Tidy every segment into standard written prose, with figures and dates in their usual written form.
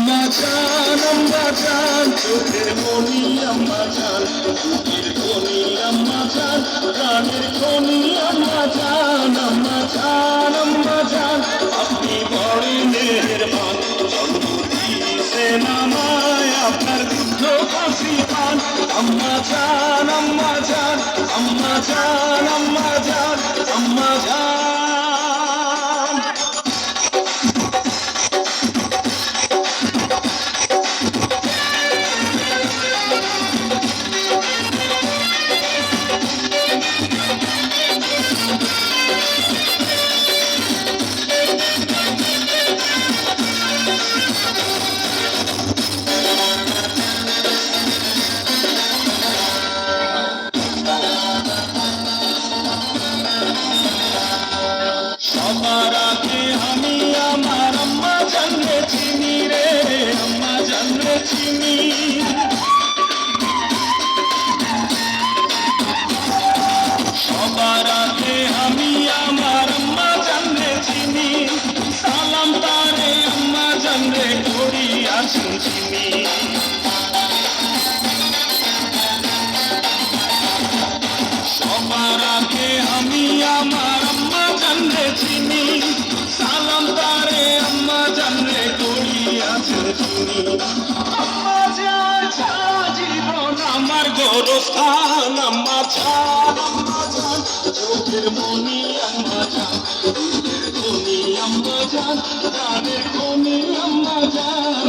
আম্মা জান চোখের মনি আম্মা জান চোখের খনি আম্মা জান প্রাণের খনি আম্মা জান আপনি বড় মেহেরবান জন্ম দিয়েছেন আমায় আপনার দুধ কাশি পান আম্মা জান আম্মা জান আম্মা জান আম্মা জান আম্মা জান সবার আগে আমি আমার আম্মা জানলে চিনি রে আম্মা জানলে চিনি সবার আগে আমি আমার আম্মা জানলে চিনি সালাম তারে আম্মা জানলে করি আসুন চিনি সবার আগে আমি আমার আম্মা জানলে চিনি সালাম তারে আম্মা জানলে করি আসুন চিনি আম্মা জান সারা জীবন আমার গোরস্থান আম্মা জান চোখের মনি আম্মা জান দুধের খনি আম্মা জান প্রাণের খনি আম্মা জান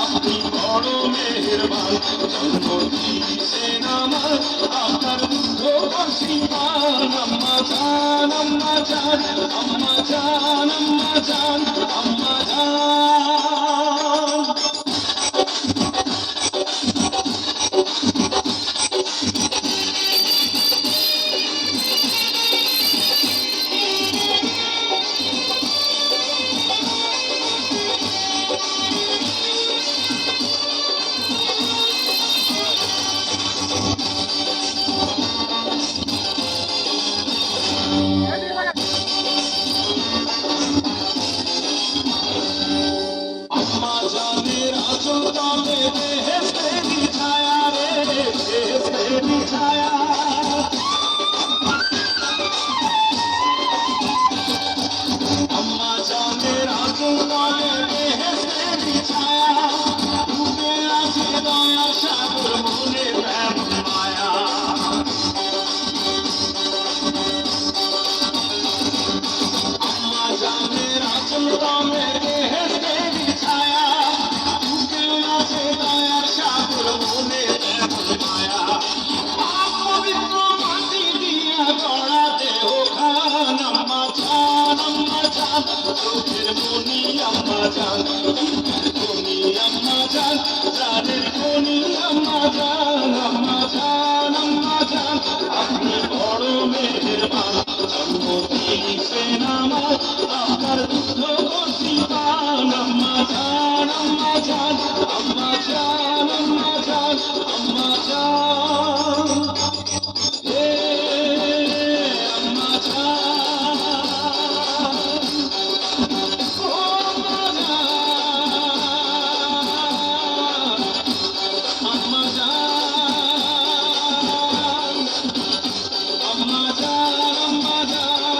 আপনি বড় মেহেরবান জন্ম দিয়েছেন আমার আপনার দুধ কাশি পান আম্মা জান আম্মা জান আম্মা জান আম্মা জান আম্মা জান আম্মা জানের আঁচল তলে বেহেশতেরি ছায়া রে বেহেশতেরি ছায়া আম্মা জানের আঁচল তলে বেহেশতেরি ছায়া ডুবে আছে দয়া সাগর মনে প্রেম মায়া আম্মা জানের আঁচল তলে বেহেশতেরি ছায়া ডুবে আছে দয়ার সাগর মনে প্রেম মায়া পবিত্র মাটি দিয়া গড়া দেহ খান আম্মা জান চোখের মনি আম্মা জান দুধের খনি আম্মা জান প্রাণের খনি আম্মা জান আপনি বড় মেহেরবান জন্ম দিয়েছেন আমার আপনার দুধ কাশি পান আম্মা জান আম্মা জান আম্মা জান আম্মা জান আম্মা জান হে আম্মা জান ও আম্মা জান আম্মা জান আম্মা জান আম্মা জান আম্মা জান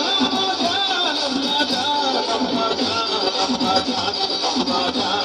আম্মা জান আম্মা জান আম্মা জান আম্মা জান